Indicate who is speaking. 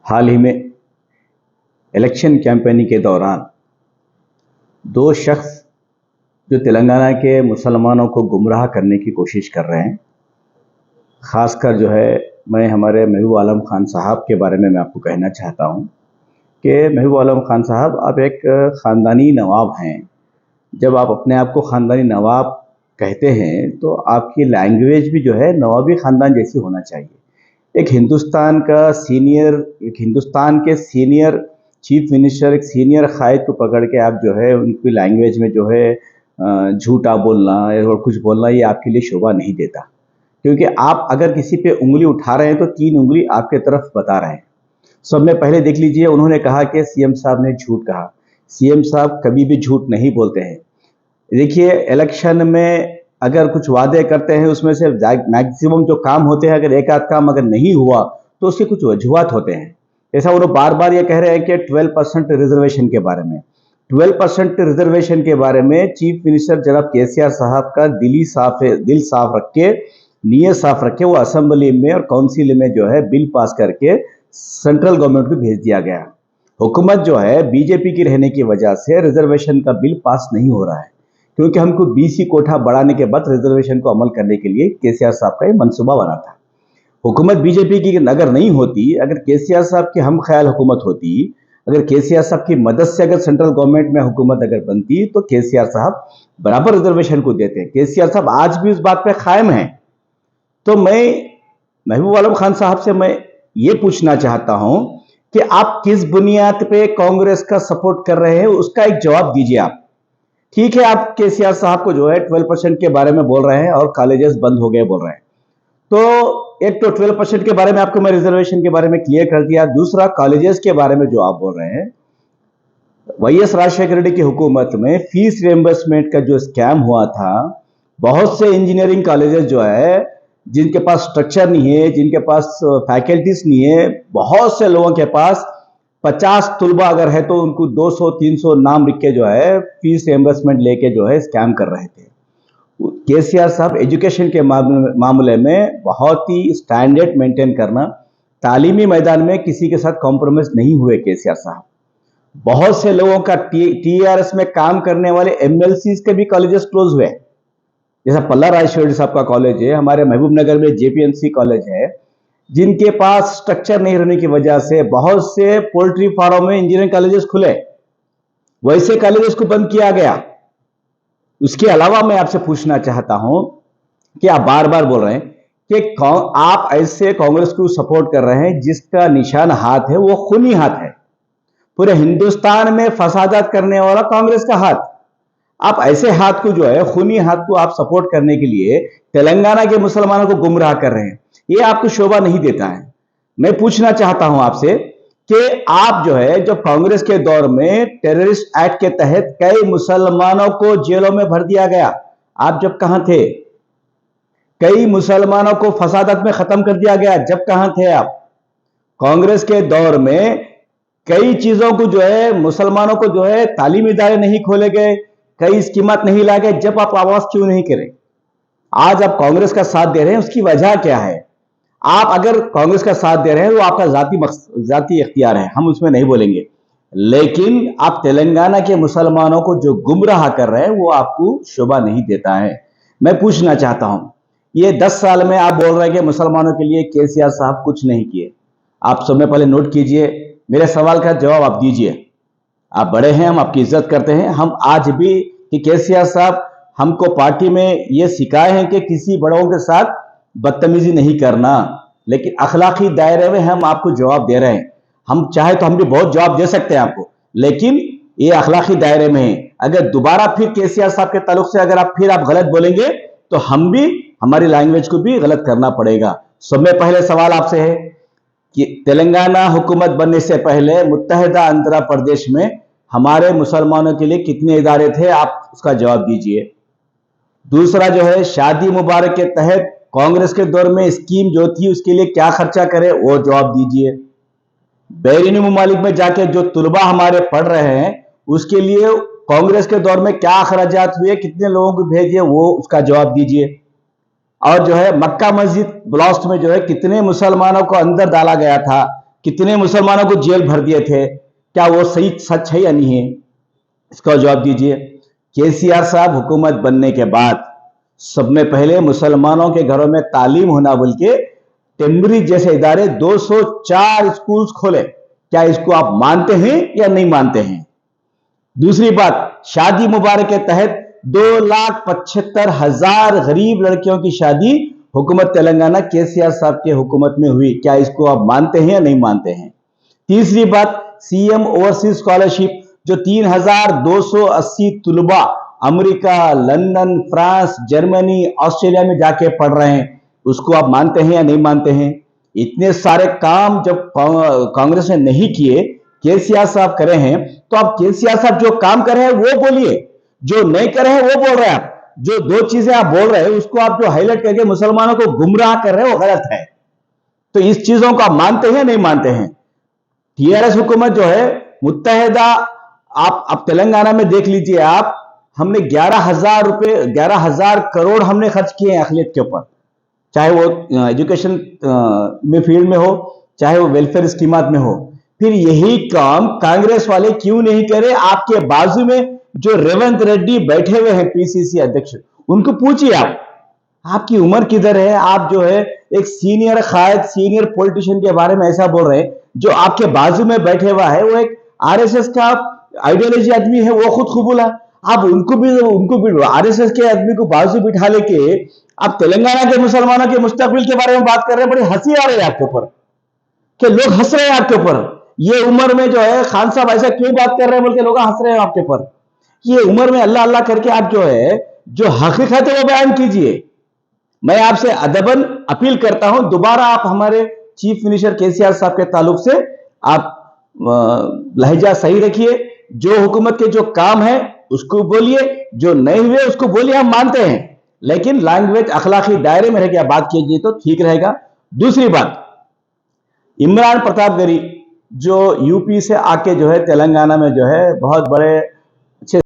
Speaker 1: हाल ही में election campaigning के दौरान दो शख्स जो तेलंगाना के मुसलमानों को गुमराह करने की कोशिश कर रहे हैं, ख़ासकर जो है मैं हमारे महबूब आलम खान साहब के बारे में मैं आपको कहना चाहता हूं कि महबूब आलम खान साहब आप एक ख़ानदानी नवाब हैं। जब आप अपने आप को ख़ानदानी नवाब कहते हैं तो आपकी लैंग्वेज भी जो है नवाबी ख़ानदान जैसी होना चाहिए। एक हिंदुस्तान के सीनियर चीफ मिनिस्टर, एक सीनियर कायद को पकड़ के आप जो है उनकी लैंग्वेज में जो है झूठा बोलना और कुछ बोलना, ये आपके लिए शोभा नहीं देता। क्योंकि आप अगर किसी पे उंगली उठा रहे हैं तो 3 उंगली आपके तरफ बता रहे हैं। सब में पहले देख लीजिए, उन्होंने कहा कि सीएम साहब ने झूठ कहा। सीएम साहब कभी भी झूठ नहीं बोलते हैं। देखिए, इलेक्शन में अगर कुछ वादे करते हैं उसमें से मैक्सिमम जो काम होते हैं, अगर एक आध काम अगर नहीं हुआ तो उसके कुछ वजूहात होते हैं। ऐसा वो बार बार ये कह रहे हैं कि 12% रिजर्वेशन के बारे में 12% रिजर्वेशन के बारे में चीफ मिनिस्टर जनाब केसीआर साहब का दिल साफ रख के, नीयत साफ रख के वो असेंबली में और काउंसिल में जो है बिल पास करके सेंट्रल गवर्नमेंट को भेज दिया गया। हुकूमत जो है बीजेपी की रहने की वजह से रिजर्वेशन का बिल पास नहीं हो रहा है, क्योंकि हमको बीसी कोठा बढ़ाने के बाद रिजर्वेशन को अमल करने के लिए केसीआर साहब का ये मंसूबा बना था। हुकूमत बीजेपी की अगर नहीं होती, अगर केसीआर साहब की हम ख्याल हुकूमत होती, अगर केसीआर साहब की मदद से अगर सेंट्रल गवर्नमेंट में हुकूमत अगर बनती तो केसीआर साहब बराबर रिजर्वेशन को देते हैं। केसीआर साहब आज भी उस बात पे कायम हैं। तो मैं महबूब आलम खान साहब से मैं ये पूछना चाहता हूं कि आप किस बुनियाद पे कांग्रेस का सपोर्ट कर रहे हैं, उसका एक जवाब दीजिए आप। ठीक है, आप केसीआर साहब को जो है 12% के बारे में बोल रहे हैं और कॉलेजेस बंद हो गए बोल रहे हैं। तो एक तो 12% के बारे में आपको मैं रिजर्वेशन के बारे में क्लियर कर दिया। दूसरा, कॉलेजेस के बारे में जो आप बोल रहे हैं, वाईएस राजशेखर रेड्डी की हुकूमत में फीस रिएम्बर्समेंट का जो स्कैम हुआ था, बहुत से इंजीनियरिंग कॉलेजेस जो है जिनके पास स्ट्रक्चर नहीं है, जिनके पास फैकल्टीज नहीं है, बहुत से लोगों के पास 50 तुलबा अगर है तो उनको 200-300 नाम लिख के जो है फीस रिएम्बर्समेंट लेके जो है स्कैम कर रहे थे। केसीआर साहब एजुकेशन के मामले में बहुत ही स्टैंडर्ड मेंटेन करना, तालीमी मैदान में किसी के साथ कॉम्प्रोमाइज नहीं हुए केसीआर साहब। बहुत से लोगों का टीआरएस में काम करने वाले एमएलसीज के भी कॉलेजेस क्लोज हुए, जैसा पल्ला राजेश्वरी साहब का कॉलेज है, हमारे महबूब नगर में जेपीएमसी कॉलेज है, जिनके पास स्ट्रक्चर नहीं रहने की वजह से बहुत से पोल्ट्री फार्म में इंजीनियरिंग कॉलेजेस खुले, वैसे कॉलेजेस को बंद किया गया। उसके अलावा मैं आपसे पूछना चाहता हूं कि आप बार बार बोल रहे हैं कि आप ऐसे कांग्रेस को सपोर्ट कर रहे हैं जिसका निशान हाथ है वो खूनी हाथ है। पूरे हिंदुस्तान में फसादात करने वाला कांग्रेस का हाथ। आप ऐसे हाथ को जो है, खूनी हाथ को आप सपोर्ट करने के लिए तेलंगाना के मुसलमानों को गुमराह कर रहे हैं, ये आपको शोभा नहीं देता है। मैं पूछना चाहता हूं आपसे कि आप जो है, जब कांग्रेस के दौर में टेररिस्ट एक्ट के तहत कई मुसलमानों को जेलों में भर दिया गया, आप जब कहां थे? कई मुसलमानों को फसादत में खत्म कर दिया गया, जब कहां थे आप? कांग्रेस के दौर में कई चीजों को जो है, मुसलमानों को जो है तालीमी इदारे नहीं खोले गए, कई स्कीमत नहीं लाए गए, जब आप आवाज क्यों नहीं करें? आज आप कांग्रेस का साथ दे रहे हैं, उसकी वजह क्या है? आप अगर कांग्रेस का साथ दे रहे हैं वो आपका जाती इख्तियार है, हम उसमें नहीं बोलेंगे, लेकिन आप तेलंगाना के मुसलमानों को जो गुमराह कर रहे हैं वो आपको शोभा नहीं देता है। मैं पूछना चाहता हूं, ये 10 साल में आप बोल रहे हैं कि मुसलमानों के लिए केसीआर साहब कुछ नहीं किए। आप सब में पहले नोट कीजिए, मेरे सवाल का जवाब आप दीजिए। आप बड़े हैं, हम आपकी इज्जत करते हैं। हम आज भी कि केसीआर साहब हमको पार्टी में ये सिखाए हैं कि किसी बड़ों के साथ बदतमीजी नहीं करना, लेकिन अखलाकी दायरे में हम आपको जवाब दे रहे हैं। हम चाहे तो हम भी बहुत जवाब दे सकते हैं आपको, लेकिन ये अखलाकी दायरे में है। अगर दोबारा फिर केसीआर साहब के ताल्लुक से अगर आप गलत बोलेंगे तो हम भी हमारी लैंग्वेज को भी गलत करना पड़ेगा। सब में पहले सवाल आपसे है कि तेलंगाना हुकूमत बनने से पहले मुत्तहिदा आंध्र प्रदेश में हमारे मुसलमानों के लिए कितने इदारे थे, आप उसका जवाब दीजिए। दूसरा जो है, शादी मुबारक के तहत कांग्रेस के दौर में स्कीम जो थी उसके लिए क्या खर्चा करे, वो जवाब दीजिए। बैरूनी मुमालिक में जाके जो तुलबा हमारे पढ़ रहे हैं उसके लिए कांग्रेस के दौर में क्या अखराजात हुए, कितने लोगों को भेजिए, वो उसका जवाब दीजिए। और जो है मक्का मस्जिद ब्लास्ट में जो है कितने मुसलमानों को अंदर डाला गया था, कितने मुसलमानों को जेल भर दिए थे, क्या वो सही सच है या नहीं है? इसका जवाब दीजिए। केसीआर साहब हुकूमत बनने के बाद सब में पहले मुसलमानों के घरों में तालीम होना बोल के टेम्बरी जैसे इदारे 204 स्कूल्स खोले। क्या इसको आप मानते हैं या नहीं मानते हैं? दूसरी बात, शादी मुबारक के तहत 2,75,000 गरीब लड़कियों की शादी हुकूमत तेलंगाना केसीआर साहब के हुकूमत में हुई। क्या इसको आप मानते हैं या नहीं मानते हैं? तीसरी बात, सीएम ओवरसीज स्कॉलरशिप जो 3,280 तुलबा America, London, France, Germany, Australia में जाके पढ़ रहे हैं, उसको आप मानते हैं या नहीं मानते हैं? इतने सारे काम जब कांग्रेस ने नहीं किए, केसीआर साहब करे हैं, तो आप केसीआर साहब जो काम कर रहे हैं वो बोलिए, जो नहीं कर रहे हैं वो बोल रहे हैं। आप जो दो चीजें आप बोल रहे हैं उसको आप जो हाईलाइट करके मुसलमानों को गुमराह कर रहे हैं वो गलत है। तो इस चीजों को आप मानते हैं या नहीं मानते हैं? टीआरएस हुकूमत जो है मुत्तहिदा, आप तेलंगाना में देख लीजिए, आप हमने 11,000 करोड़ हमने खर्च किए हैं अखिलियत के ऊपर, चाहे वो एजुकेशन में फील्ड में हो, चाहे वो वेलफेयर स्कीमात में हो। फिर यही काम कांग्रेस वाले क्यों नहीं करे? आपके बाजू में जो रेवंत रेड्डी बैठे हुए हैं पीसीसी अध्यक्ष, उनको पूछिए आपकी उम्र किधर है? आप जो है एक सीनियर कायद, सीनियर पॉलिटिशियन के बारे में ऐसा बोल रहे हैं। जो आपके बाजू में बैठे हुआ है वो एक आरएसएस का आइडियोलॉजी आदमी है, वो खुद कबूल है। आप उनको भी आरएसएस के आदमी को बाजू बिठा लेके आप तेलंगाना के मुसलमानों के मुस्तकबिल के बारे में बात कर रहे हैं। बड़ी हंसी आ रही है आपके ऊपर, कि लोग हंस रहे हैं आपके ऊपर। ये उम्र में जो है खान साहब ऐसा क्यों बात कर रहे हैं बोल के लोग हंस रहे हैं आपके ऊपर। ये उम्र में अल्लाह अल्लाह करके आप जो है जो हकीकत है वो बयान कीजिए। मैं आपसे अदबन अपील करता हूं, दोबारा आप हमारे चीफ मिनिस्टर केसीआर साहब के ताल्लुक से आप लहजा सही रखिए। जो हुकूमत के जो काम है उसको बोलिए, जो नहीं हुए उसको बोलिए, हम मानते हैं, लेकिन लैंग्वेज अखलाकी दायरे में रह के बात कीजिए तो ठीक रहेगा। दूसरी बात, इमरान प्रतापगढ़ी जो यूपी से आके जो है तेलंगाना में जो है बहुत बड़े अच्छे